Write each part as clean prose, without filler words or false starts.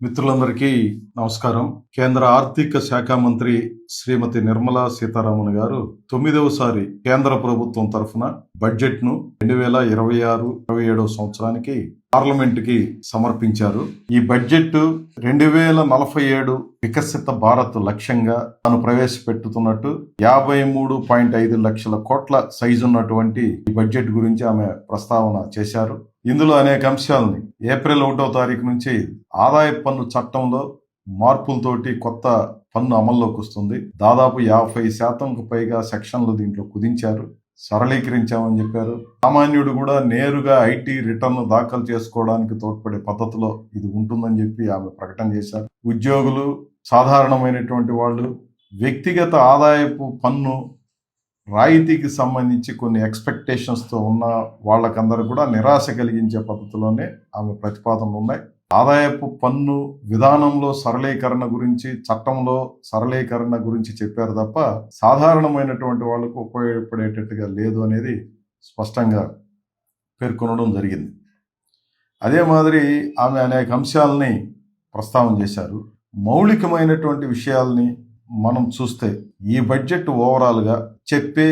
మిత్రులందరికీ నమస్కారం. కేంద్ర ఆర్థిక శాఖ మంత్రి శ్రీమతి నిర్మలా సీతారామన్ గారు 9వసారి కేంద్ర ప్రభుత్వం తరఫున బడ్జెట్ ను 2026-27 సంవత్సరానికి పార్లమెంట్ కి సమర్పించారు. ఈ బడ్జెట్ 2047 వికసిత భారత్ లక్ష్యంగా తాను ప్రవేశపెట్టుతున్నట్టు 53.5 లక్షల కోట్ల సైజు ఉన్నటువంటి ఈ బడ్జెట్ గురించి ఆమె ప్రస్తావన చేశారు. ఇందులో అనేక అంశాలని ఏప్రిల్ 1వ తారీఖు నుంచి ఆదాయ పన్ను చట్టంలో మార్పులతోటి కొత్త పన్ను అమల్లోకి వస్తుంది. దాదాపు 50% పైగా సెక్షన్లు దీంట్లో కుదించారు, సరళీకరించామని చెప్పారు. సామాన్యుడు కూడా నేరుగా ఐటీ రిటర్న్ దాఖలు చేసుకోవడానికి తోడ్పడే పద్ధతిలో ఇది ఉంటుందని చెప్పి ఆమె ప్రకటన చేశారు. ఉద్యోగులు, సాధారణమైనటువంటి వాళ్ళు, వ్యక్తిగత ఆదాయపు పన్ను రాయితీకి సంబంధించి కొన్ని ఎక్స్పెక్టేషన్స్తో ఉన్న వాళ్ళకందరూ కూడా నిరాశ కలిగించే పద్ధతిలోనే ఆమె ప్రతిపాదనలు ఉన్నాయి. ఆదాయపు పన్ను విధానంలో సరళీకరణ గురించి, చట్టంలో సరళీకరణ గురించి చెప్పారు తప్ప సాధారణమైనటువంటి వాళ్ళకు ఉపయోగపడేటట్టుగా లేదు అనేది స్పష్టంగా పేర్కొనడం జరిగింది. అదే మాదిరి ఆమె అనేక అంశాలని ప్రస్తావన చేశారు. మౌలికమైనటువంటి విషయాల్ని మనం చూస్తే ఈ బడ్జెట్ ఓవరాల్గా చెప్పే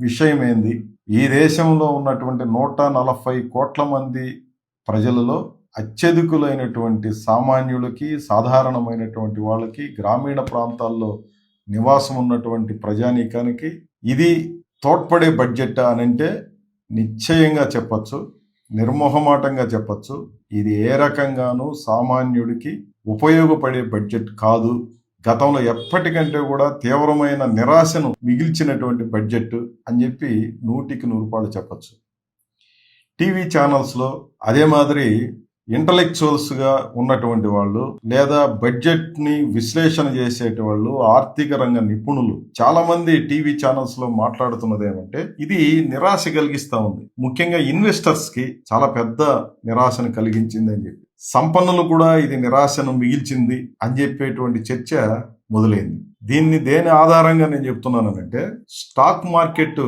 విషయం ఏంది, ఈ దేశంలో ఉన్నటువంటి 140 కోట్ల మంది ప్రజలలో అత్యధికులైనటువంటి సామాన్యులకి, సాధారణమైనటువంటి వాళ్ళకి, గ్రామీణ ప్రాంతాల్లో నివాసం ఉన్నటువంటి ప్రజానీకానికి ఇది తోడ్పడే బడ్జెట్ అనంటే నిశ్చయంగా చెప్పచ్చు, నిర్మోహమాటంగా చెప్పచ్చు, ఇది ఏ రకంగానూ సామాన్యుడికి ఉపయోగపడే బడ్జెట్ కాదు. గతంలో ఎప్పటికంటే కూడా తీవ్రమైన నిరాశను మిగిల్చినటువంటి బడ్జెట్ అని చెప్పి 100% చెప్పచ్చు. టీవీ ఛానల్స్లో అదే మాదిరి ఇంటలెక్చువల్స్గా ఉన్నటువంటి వాళ్ళు, లేదా బడ్జెట్ని విశ్లేషణ చేసేటి వాళ్ళు, ఆర్థిక రంగ నిపుణులు చాలా మంది టీవీ ఛానల్స్లో మాట్లాడుతున్నది ఏమంటే ఇది నిరాశ కలిగిస్తూ ఉంది. ముఖ్యంగా ఇన్వెస్టర్స్కి చాలా పెద్ద నిరాశను కలిగించింది అని చెప్పి, సంపన్నులు కూడా ఇది నిరాశను మిగిల్చింది అని చెప్పేటువంటి చర్చ మొదలైంది. దీన్ని దేని ఆధారంగా నేను చెప్తున్నానంటే, స్టాక్ మార్కెట్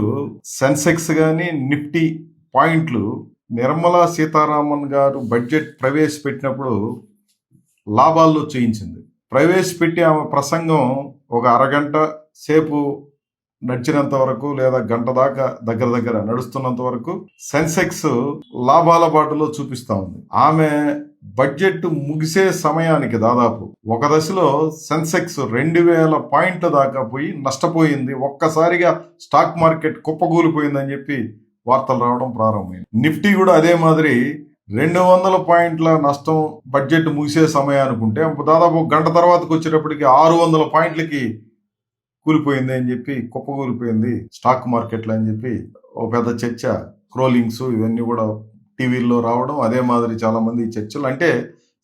సెన్సెక్స్ కానీ నిఫ్టీ పాయింట్లు నిర్మలా సీతారామన్ గారు బడ్జెట్ ప్రవేశపెట్టినప్పుడు లాభాల్లో చేయించింది. ప్రవేశపెట్టి ఆమె ప్రసంగం ఒక అరగంట సేపు నడిచినంత వరకు, లేదా గంట దాకా దగ్గర నడుస్తున్నంత వరకు సెన్సెక్స్ లాభాల బాటలో చూపిస్తా ఉంది. ఆమె బడ్జెట్ ముగిసే సమయానికి దాదాపు ఒక దశలో సెన్సెక్స్ 2000 పాయింట్ల దాకా పోయి నష్టపోయింది. ఒక్కసారిగా స్టాక్ మార్కెట్ కుప్పకూలిపోయిందని చెప్పి వార్తలు రావడం ప్రారంభమైంది. నిఫ్టీ కూడా అదే మాదిరి 200 పాయింట్ల నష్టం బడ్జెట్ ముగిసే సమయానుకుంటే దాదాపు గంట తర్వాతకు వచ్చేటప్పటికి 600 పాయింట్లకి కూలిపోయింది అని చెప్పి, కుప్పకూలిపోయింది స్టాక్ మార్కెట్లో అని చెప్పి ఒక పెద్ద చర్చ, స్క్రోలింగ్స్ ఇవన్నీ కూడా టీవీల్లో రావడం. అదే మాదిరి చాలా మంది చర్చలు, అంటే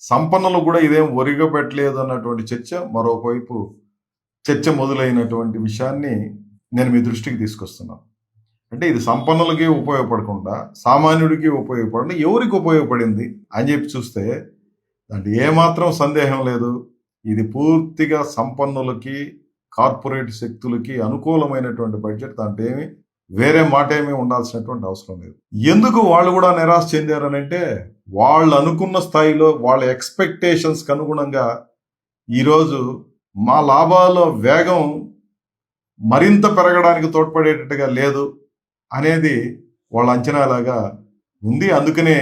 సంపన్నులు కూడా ఇదేం ఒరిగా పెట్టలేదు అన్నటువంటి చర్చ మరోవైపు చర్చ మొదలైనటువంటి విషయాన్ని నేను మీ దృష్టికి తీసుకొస్తున్నాను. అంటే ఇది సంపన్నులకి ఉపయోగపడకుండా సామాన్యుడికి ఉపయోగపడకుండా ఎవరికి ఉపయోగపడింది అని చెప్పి చూస్తే దాంట్లో ఏమాత్రం సందేహం లేదు, ఇది పూర్తిగా సంపన్నులకి, కార్పొరేట్ శక్తులకి అనుకూలమైనటువంటి బడ్జెట్. దాంట్లో ఏమి వేరే మాట ఏమీ ఉండాల్సినటువంటి అవసరం లేదు. ఎందుకు వాళ్ళు కూడా నిరాశ చెందారనంటే, వాళ్ళు అనుకున్న స్థాయిలో వాళ్ళ ఎక్స్పెక్టేషన్స్కి అనుగుణంగా ఈరోజు మా లాభాల వేగం మరింత పెరగడానికి తోడ్పడేటట్టుగా లేదు అనేది వాళ్ళ అంచనాలాగా ఉంది. అందుకనే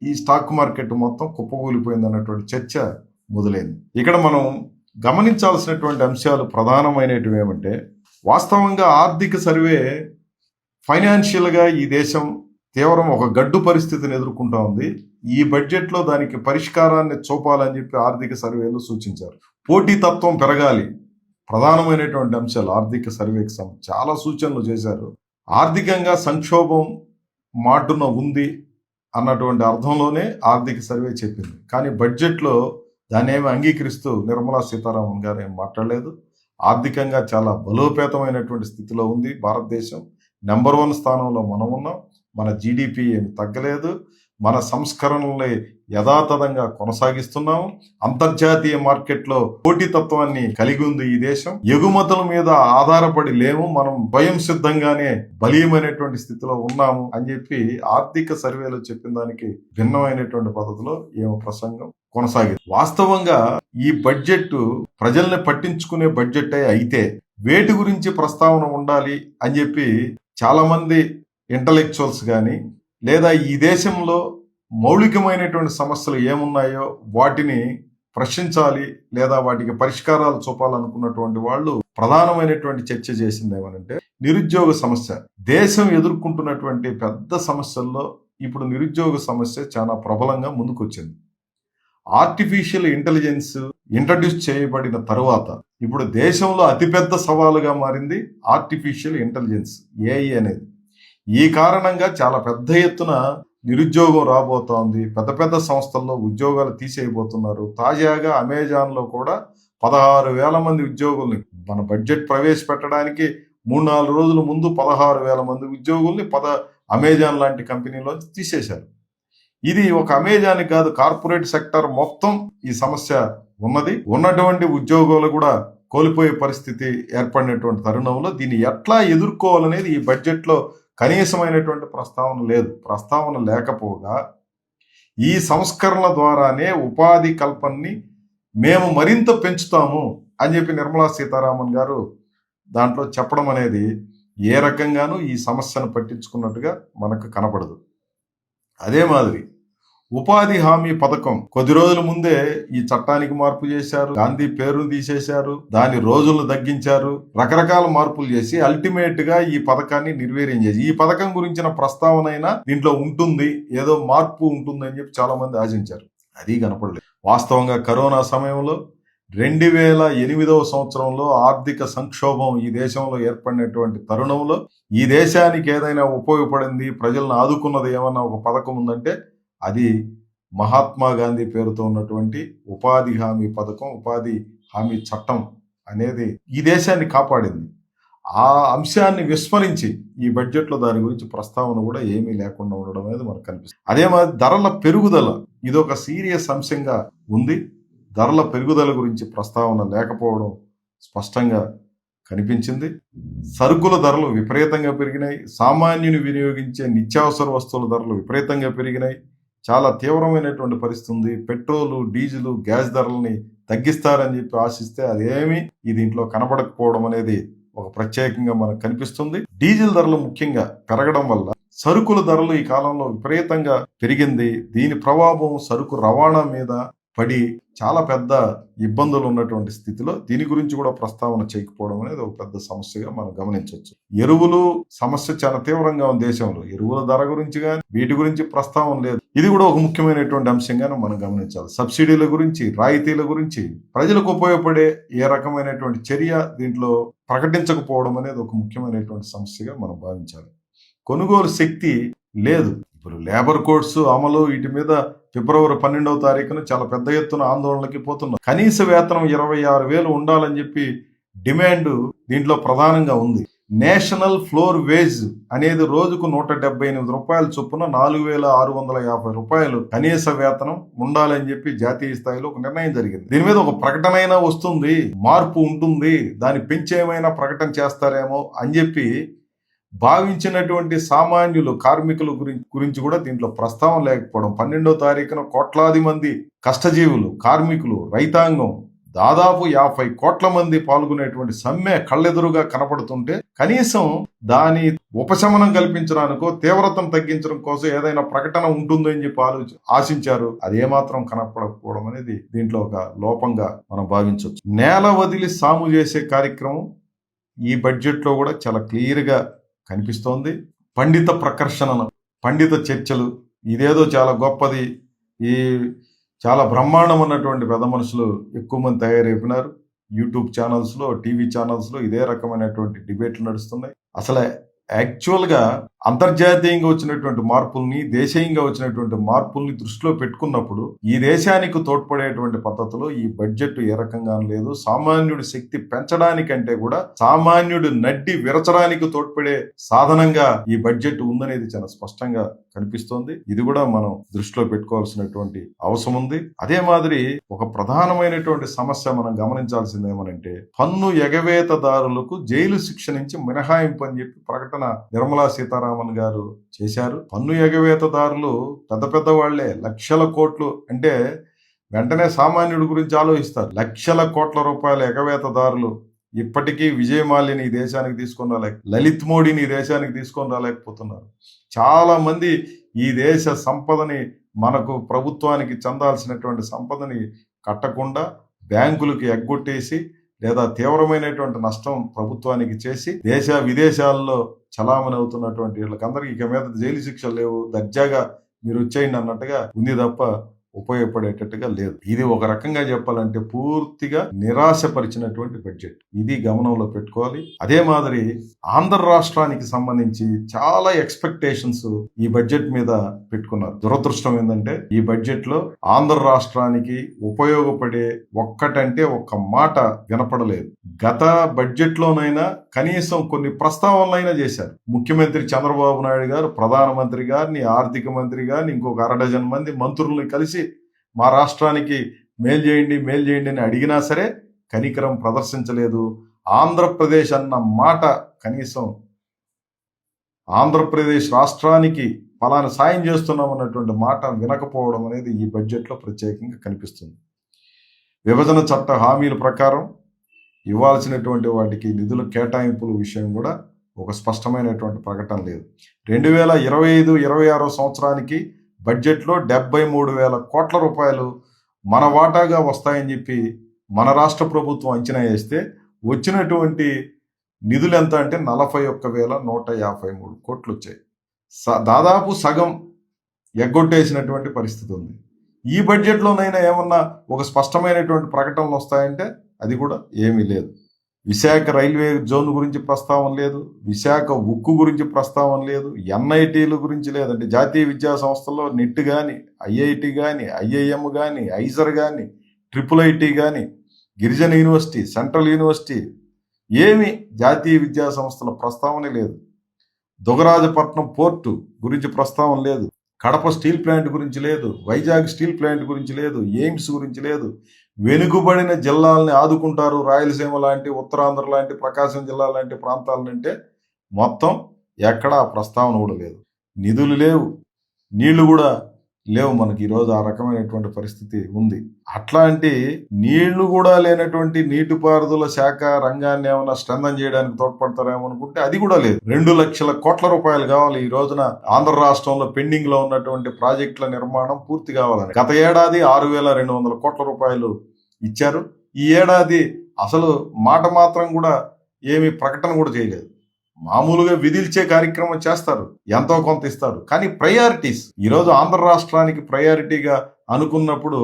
ఈ స్టాక్ మార్కెట్ మొత్తం కుప్పకూలిపోయింది అన్నటువంటి చర్చ మొదలైంది. ఇక్కడ మనం గమనించాల్సినటువంటి అంశాలు ప్రధానమైనవి ఏమంటే, వాస్తవంగా ఆర్థిక సర్వే ఫైనాన్షియల్గా ఈ దేశం తీవ్రం ఒక గడ్డు పరిస్థితిని ఎదుర్కొంటా ఉంది. ఈ బడ్జెట్లో దానికి పరిష్కారాన్ని చూపాలని చెప్పి ఆర్థిక సర్వేలు సూచించారు. పోటీతత్వం పెరగాలి, ప్రధానమైనటువంటి అంశాలు ఆర్థిక సర్వేకి చాలా సూచనలు చేశారు. ఆర్థికంగా సంక్షోభం మాటున ఉంది అన్నటువంటి అర్థంలోనే ఆర్థిక సర్వే చెప్పింది. కానీ బడ్జెట్లో దాన్ని ఏమి అంగీకరిస్తూ నిర్మలా సీతారామన్ గారు ఏం మాట్లాడలేదు. ఆర్థికంగా చాలా బలోపేతమైనటువంటి స్థితిలో ఉంది భారతదేశం. నెంబర్ 1 స్థానంలో మనం ఉన్నాం. మన జీడిపి ఏమి తగ్గలేదు. మన సంస్కరణల్ని యథాతథంగా కొనసాగిస్తున్నాము. అంతర్జాతీయ మార్కెట్లో పోటీతత్వాన్ని కలిగి ఉంది ఈ దేశం. ఎగుమతుల మీద ఆధారపడి లేము, మనం భయం సిద్ధంగానే బలీయమైనటువంటి స్థితిలో ఉన్నాము అని చెప్పి ఆర్థిక సర్వేలో చెప్పిన దానికి భిన్నమైనటువంటి పద్ధతిలో ఏమో ప్రసంగం, కొనసాగింది. వాస్తవంగా ఈ బడ్జెట్ ప్రజల్ని పట్టించుకునే బడ్జెట్ అయితే వేటి గురించి ప్రస్తావన ఉండాలి అని చెప్పి చాలా మంది ఇంటలెక్చువల్స్ కానీ లేదా ఈ దేశంలో మౌలికమైనటువంటి సమస్యలు ఏమున్నాయో వాటిని ప్రశ్నించాలి లేదా వాటికి పరిష్కారాలు చూపాలనుకున్నటువంటి వాళ్ళు ప్రధానమైనటువంటి చర్చ చేసింది ఏమనంటే నిరుద్యోగ సమస్య. దేశం ఎదుర్కొంటున్నటువంటి పెద్ద సమస్యల్లో ఇప్పుడు నిరుద్యోగ సమస్య చాలా ప్రబలంగా ముందుకొచ్చింది. ఆర్టిఫిషియల్ ఇంటెలిజెన్స్ ఇంట్రడ్యూస్ చేయబడిన తరువాత ఇప్పుడు దేశంలో అతిపెద్ద సవాలుగా మారింది ఆర్టిఫిషియల్ ఇంటెలిజెన్స్, ఏఐ అనేది. ఈ కారణంగా చాలా పెద్ద ఎత్తున నిరుద్యోగం రాబోతోంది. పెద్ద పెద్ద సంస్థల్లో ఉద్యోగాలు తీసేయబోతున్నారు. తాజాగా అమెజాన్లో కూడా 16,000 మంది ఉద్యోగుల్ని మన బడ్జెట్ ప్రవేశపెట్టడానికి 3-4 రోజుల ముందు 16,000 మంది ఉద్యోగుల్ని అమెజాన్ లాంటి కంపెనీలో తీసేశారు. ఇది ఒక అమెజాన్ కాదు, కార్పొరేట్ సెక్టర్ మొత్తం ఈ సమస్య ఉన్నటువంటి ఉద్యోగాలు కూడా కోల్పోయే పరిస్థితి ఏర్పడినటువంటి తరుణంలో దీన్ని ఎట్లా ఎదుర్కోవాలనేది ఈ బడ్జెట్లో కనీసమైనటువంటి ప్రస్తావన లేదు. ప్రస్తావన లేకపోగా ఈ సంస్కరణల ద్వారానే ఉపాధి కల్పనని మేము మరింత పెంచుతాము అని చెప్పి నిర్మలా సీతారామన్ గారు దాంట్లో చెప్పడం అనేది ఏ రకంగానూ ఈ సమస్యను పట్టించుకున్నట్టుగా మనకు కనపడదు. అదే మాదిరి ఉపాధి హామీ పథకం కొద్ది రోజుల ముందే ఈ చట్టానికి మార్పు చేశారు, గాంధీ పేరును తీసేశారు, దాని రోజులను తగ్గించారు, రకరకాల మార్పులు చేసి అల్టిమేట్ గా ఈ పథకాన్ని నిర్వీర్యం చేసి ఈ పథకం గురించిన ప్రస్తావన అయినా దీంట్లో ఉంటుంది, ఏదో మార్పు ఉంటుంది అని చెప్పి చాలా మంది ఆశించారు. అది కనపడలేదు. వాస్తవంగా కరోనా సమయంలో 2008వ సంవత్సరంలో ఆర్థిక సంక్షోభం ఈ దేశంలో ఏర్పడినటువంటి తరుణంలో ఈ దేశానికి ఏదైనా ఉపయోగపడింది, ప్రజలను ఆదుకున్నది ఏమన్నా ఒక పథకం ఉందంటే అది మహాత్మా గాంధీ పేరుతో ఉన్నటువంటి ఉపాధి హామీ పథకం, ఉపాధి హామీ చట్టం అనేది ఈ దేశాన్ని కాపాడింది. ఆ అంశాన్ని విస్మరించి ఈ బడ్జెట్లో దాని గురించి ప్రస్తావన కూడా ఏమీ లేకుండా ఉండడం అనేది మనకు కనిపిస్తుంది. అదే మాది ధరల పెరుగుదల, ఇదొక సీరియస్ అంశంగా ఉంది. ధరల పెరుగుదల గురించి ప్రస్తావన లేకపోవడం స్పష్టంగా కనిపించింది. సరుకుల ధరలు విపరీతంగా పెరిగినాయి. సామాన్యుని వినియోగించే నిత్యావసర వస్తువుల ధరలు విపరీతంగా పెరిగినాయి. చాలా తీవ్రమైనటువంటి పరిస్థితి ఉంది. పెట్రోలు, డీజిల్, గ్యాస్ ధరలని తగ్గిస్తారని చెప్పి ఆశిస్తే అదేమీ ఈ దీంట్లో కనబడకపోవడం అనేది ఒక ప్రత్యేకంగా మనకు కనిపిస్తుంది. డీజిల్ ధరలు ముఖ్యంగా పెరగడం వల్ల సరుకుల ధరలు ఈ కాలంలో విపరీతంగా పెరిగింది. దీని ప్రభావం సరుకు రవాణా మీద పడి చాలా పెద్ద ఇబ్బందులు ఉన్నటువంటి స్థితిలో దీని గురించి కూడా ప్రస్తావన చేయకపోవడం అనేది ఒక పెద్ద సమస్యగా మనం గమనించవచ్చు. ఎరువులు సమస్య చాలా తీవ్రంగా ఉంది దేశంలో. ఎరువుల ధర గురించి కానీ వీటి గురించి ప్రస్తావన లేదు. ఇది కూడా ఒక ముఖ్యమైనటువంటి అంశంగానే మనం గమనించాలి. సబ్సిడీల గురించి, రాయితీల గురించి, ప్రజలకు ఉపయోగపడే ఏ రకమైనటువంటి చర్య దీంట్లో ప్రకటించకపోవడం అనేది ఒక ముఖ్యమైనటువంటి సమస్యగా మనం భావించాలి. కొనుగోలు శక్తి లేదు. ఇప్పుడు లేబర్ కోడ్స్ అమలు, వీటి మీద ఫిబ్రవరి 12వ తారీఖున చాలా పెద్ద ఎత్తున ఆందోళనకి పోతున్నారు. కనీస వేతనం 26,000 ఉండాలని చెప్పి డిమాండ్ దీంట్లో ప్రధానంగా ఉంది. నేషనల్ ఫ్లోర్ వేజ్ అనేది రోజుకు 178 రూపాయల చొప్పున 4,650 రూపాయలు కనీస వేతనం ఉండాలని చెప్పి జాతీయ స్థాయిలో ఒక నిర్ణయం జరిగింది. దీని మీద ఒక ప్రకటన అయినా వస్తుంది, మార్పు ఉంటుంది, దాన్ని పెంచేమైనా ప్రకటన చేస్తారేమో అని చెప్పి భావించినటువంటి సామాన్యులు, కార్మికుల గురించి కూడా దీంట్లో ప్రస్తావన లేకపోవడం. 12వ తారీఖున కోట్లాది మంది కష్టజీవులు, కార్మికులు, రైతాంగం దాదాపు 50 కోట్ల మంది పాల్గొనేటువంటి సమ్మె కళ్ళెదురుగా కనపడుతుంటే కనీసం దాని ఉపశమనం కల్పించడానికో తీవ్రతను తగ్గించడం కోసం ఏదైనా ప్రకటన ఉంటుందో అని చెప్పి ఆశించారు. అది ఏమాత్రం కనపడకపోవడం అనేది దీంట్లో ఒక లోపంగా మనం భావించవచ్చు. నేల వదిలి సాము చేసే కార్యక్రమం ఈ బడ్జెట్లో కూడా చాలా క్లియర్గా కనిపిస్తోంది. పండిత ప్రకర్షణ, పండిత చర్చలు, ఇదేదో చాలా గొప్పది, ఈ చాలా బ్రహ్మాండం అన్నటువంటి పెద్ద మనుషులు ఎక్కువ మంది తయారైపోయినారు. యూట్యూబ్ ఛానల్స్లో, టీవీ ఛానల్స్లో ఇదే రకమైనటువంటి డిబేట్లు నడుస్తున్నాయి. అసలు యాక్చువల్గా అంతర్జాతీయంగా వచ్చినటువంటి మార్పుల్ని, దేశీయంగా వచ్చినటువంటి మార్పుల్ని దృష్టిలో పెట్టుకున్నప్పుడు ఈ దేశానికి తోడ్పడేటువంటి పద్ధతిలో ఈ బడ్జెట్ ఏ రకంగా లేదు. సామాన్యుడి శక్తి పెంచడానికంటే కూడా సామాన్యుడి నడ్డి విరచడానికి తోడ్పడే సాధనంగా ఈ బడ్జెట్ ఉందనేది చాలా స్పష్టంగా కనిపిస్తోంది. ఇది కూడా మనం దృష్టిలో పెట్టుకోవాల్సినటువంటి అవసరం ఉంది. అదే మాదిరి ఒక ప్రధానమైనటువంటి సమస్య మనం గమనించాల్సింది ఏమనంటే పన్ను ఎగవేతదారులకు జైలు శిక్ష నుంచి మినహాయింపు అని చెప్పి ప్రకటన నిర్మలా సీతారామన్ గారు చేశారు. పన్ను ఎగవేతదారులు పెద్ద పెద్ద వాళ్లే, లక్షల కోట్లు, అంటే వెంటనే సామాన్యుడి గురించి ఆలోచిస్తారు. లక్షల కోట్ల రూపాయల ఎగవేతదారులు ఇప్పటికీ విజయమాల్యని ఈ దేశానికి తీసుకొని లలిత్ మోడీని ఈ దేశానికి తీసుకొని రాలేకపోతున్నారు. చాలా మంది ఈ దేశ సంపదని, మనకు ప్రభుత్వానికి చెందాల్సినటువంటి సంపదని కట్టకుండా బ్యాంకులకు ఎగ్గొట్టేసి లేదా తీవ్రమైనటువంటి నష్టం ప్రభుత్వానికి చేసి విదేశాల్లో చలామణి అవుతున్నటువంటి వీళ్ళకందరికీ ఇక మీద జైలు శిక్షలు లేవు, దర్జాగా మీరు వచ్చేయండి అన్నట్టుగా ఉంది తప్ప ఉపయోగపడేటట్టుగా లేదు. ఇది ఒక రకంగా చెప్పాలంటే పూర్తిగా నిరాశపరిచినటువంటి బడ్జెట్. ఇది గమనంలో పెట్టుకోవాలి. అదే మాదిరి ఆంధ్ర రాష్ట్రానికి సంబంధించి చాలా ఎక్స్పెక్టేషన్స్ ఈ బడ్జెట్ మీద పెట్టుకున్నారు. దురదృష్టం ఏంటంటే ఈ బడ్జెట్ లో ఆంధ్ర రాష్ట్రానికి ఉపయోగపడే ఒక్కటంటే ఒక్క మాట వినపడలేదు. గత బడ్జెట్ లోనైనా కనీసం కొన్ని ప్రస్తావనలైనా చేశారు. ముఖ్యమంత్రి చంద్రబాబు నాయుడు గారు ప్రధానమంత్రి గారిని, ఆర్థిక మంత్రి గారిని, ఇంకొక 1/2 మంది మంత్రుల్ని కలిసి మా రాష్ట్రానికి మేలు చేయండి అని అడిగినా సరే కనికరం ప్రదర్శించలేదు. ఆంధ్రప్రదేశ్ అన్న మాట, కనీసం ఆంధ్రప్రదేశ్ రాష్ట్రానికి ఫలానా సాయం చేస్తున్నాం అన్నటువంటి మాట వినకపోవడం అనేది ఈ బడ్జెట్లో ప్రత్యేకంగా కనిపిస్తుంది. విభజన చట్ట హామీల ప్రకారం ఇవ్వాల్సినటువంటి వాటికి నిధుల కేటాయింపుల విషయం కూడా ఒక స్పష్టమైనటువంటి ప్రకటన లేదు. 2025-26 సంవత్సరానికి బడ్జెట్లో 73,000 కోట్ల రూపాయలు మన వాటాగా వస్తాయని చెప్పి మన రాష్ట్ర ప్రభుత్వం అంచనా వేస్తే వచ్చినటువంటి నిధులు ఎంత అంటే 41,153 కోట్లు వచ్చాయి. దాదాపు సగం ఎగ్గొట్టేసినటువంటి పరిస్థితి ఉంది. ఈ బడ్జెట్లోనైనా ఏమన్నా ఒక స్పష్టమైనటువంటి ప్రకటనలు వస్తాయంటే అది కూడా ఏమీ లేదు. విశాఖ రైల్వే జోన్ గురించి ప్రస్తావన లేదు, విశాఖ ఉక్కు గురించి ప్రస్తావన లేదు, ఎన్ఐటీల గురించి లేదంటే జాతీయ విద్యా సంస్థల్లో నెట్ కానీ, ఐఐటి కానీ, ఐఐఎం కానీ, ఐజర్ కానీ, IIIT కానీ, గిరిజన యూనివర్సిటీ, సెంట్రల్ యూనివర్సిటీ, ఏమి జాతీయ విద్యా సంస్థల ప్రస్తావన లేదు. దుగరాజపట్నం పోర్టు గురించి ప్రస్తావన లేదు, కడప స్టీల్ ప్లాంట్ గురించి లేదు, వైజాగ్ స్టీల్ ప్లాంట్ గురించి లేదు, ఎయిమ్స్ గురించి లేదు. వెనుకబడిన జిల్లాలని ఆదుకుంటారు, రాయలసీమ లాంటి, ఉత్తరాంధ్ర లాంటి, ప్రకాశం జిల్లా లాంటి ప్రాంతాలంటే మొత్తం ఎక్కడా ప్రస్తావన కూడా లేదు. నిధులు లేవు, నీళ్లు కూడా లేవు. మనకి ఈరోజు ఆ రకమైనటువంటి పరిస్థితి ఉంది. అట్లాంటి నీళ్లు కూడా లేనటువంటి నీటిపారుదల శాఖ రంగాన్ని ఏమైనా స్ట్రెంథన్ చేయడానికి తోడ్పడతారేమో అనుకుంటే అది కూడా లేదు. 2 లక్షల కోట్ల రూపాయలు కావాలి ఈ రోజున ఆంధ్ర రాష్ట్రంలో పెండింగ్ లో ఉన్నటువంటి ప్రాజెక్టుల నిర్మాణం పూర్తి కావాలని. గత ఏడాది 6,200 కోట్ల రూపాయలు ఇచ్చారు. ఈ ఏడాది అసలు మాట మాత్రం కూడా ఏమి ప్రకటన కూడా చేయలేదు. మామూలుగా విధిల్చే కార్యక్రమం చేస్తారు, ఎంతో కొంత ఇస్తారు, కానీ ప్రయారిటీస్ ఈరోజు ఆంధ్ర రాష్ట్రానికి ప్రయారిటీగా అనుకున్నప్పుడు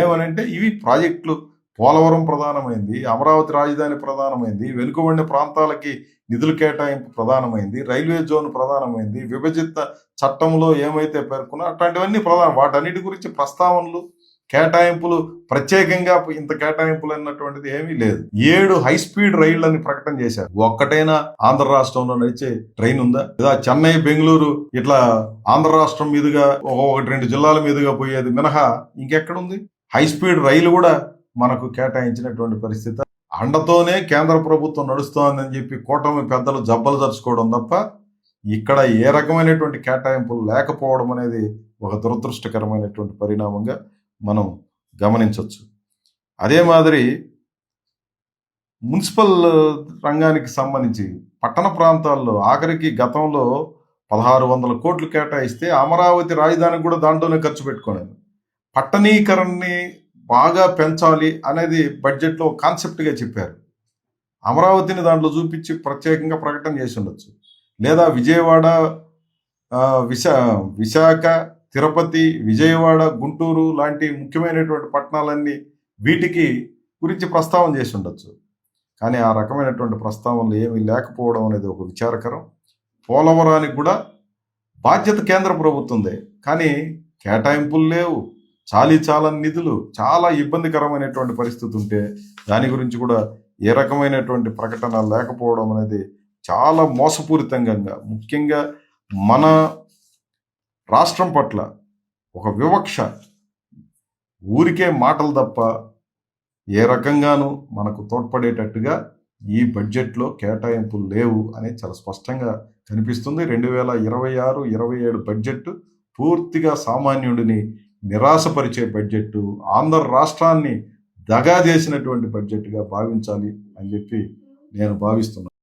ఏమనంటే ఇవి ప్రాజెక్టులు. పోలవరం ప్రధానమైంది, అమరావతి రాజధాని ప్రధానమైంది, వెనుకబడిన ప్రాంతాలకి నిధుల కేటాయింపు ప్రధానమైంది, రైల్వే జోన్ ప్రధానమైంది, విభజిత చట్టంలో ఏమైతే పేర్కొన్నా అట్లాంటివన్నీ ప్రధానం. వాటన్నిటి గురించి ప్రస్తావనలు, కేటాయింపులు, ప్రత్యేకంగా ఇంత కేటాయింపులు అన్నటువంటిది ఏమీ లేదు. 7 హై స్పీడ్ రైళ్లని ప్రకటన చేశారు. ఒక్కటైనా ఆంధ్ర రాష్ట్రంలో నడిచే ట్రైన్ ఉందా? లేదా చెన్నై, బెంగళూరు ఇట్లా ఆంధ్ర రాష్ట్రం మీదుగా 1-2 జిల్లాల మీదుగా పోయేది మినహా ఇంకెక్కడుంది? హై స్పీడ్ రైలు కూడా మనకు కేటాయించినటువంటి పరిస్థితి. అండతోనే కేంద్ర ప్రభుత్వం నడుస్తోందని చెప్పి కూటమి పెద్దలు జబ్బలు జరుచుకోవడం తప్ప ఇక్కడ ఏ రకమైనటువంటి కేటాయింపులు లేకపోవడం అనేది ఒక దురదృష్టకరమైనటువంటి పరిణామంగా మనం గమనించవచ్చు. అదే మాదిరి మున్సిపల్ రంగానికి సంబంధించి పట్టణ ప్రాంతాల్లో ఆఖరికి గతంలో 1,600 కోట్లు కేటాయిస్తే అమరావతి రాజధానికి కూడా దాంట్లోనే ఖర్చు పెట్టుకోలేదు. పట్టణీకరణని బాగా పెంచాలి అనేది బడ్జెట్లో కాన్సెప్ట్గా చెప్పారు. అమరావతిని దాంట్లో చూపించి ప్రత్యేకంగా ప్రకటన చేసి ఉండొచ్చు. లేదా విజయవాడ, విశాఖ, తిరుపతి, విజయవాడ, గుంటూరు లాంటి ముఖ్యమైనటువంటి పట్టణాలన్నీ వీటికి గురించి ప్రస్తావన చేసి ఉండొచ్చు. కానీ ఆ రకమైనటువంటి ప్రస్తావనలు ఏమీ లేకపోవడం అనేది ఒక విచారకరం. పోలవరానికి కూడా బాధ్యత కేంద్ర ప్రభుత్వందే, కానీ కేటాయింపులు లేవు, చాలని నిధులు, చాలా ఇబ్బందికరమైనటువంటి పరిస్థితి ఉంటే దాని గురించి కూడా ఏ రకమైనటువంటి ప్రకటన లేకపోవడం అనేది చాలా మోసపూరితంగా, ముఖ్యంగా మన రాష్ట్రం పట్ల ఒక వివక్ష, ఊరికే మాటలు తప్ప ఏ రకంగానూ మనకు తోడ్పడేటట్టుగా ఈ బడ్జెట్లో కేటాయింపులు లేవు అనేది చాలా స్పష్టంగా కనిపిస్తుంది. 2026-27 బడ్జెట్ పూర్తిగా సామాన్యుడిని నిరాశపరిచే బడ్జెట్, ఆంధ్ర రాష్ట్రాన్ని దగా చేసినటువంటి బడ్జెట్గా భావించాలి అని చెప్పి నేను భావిస్తున్నాను.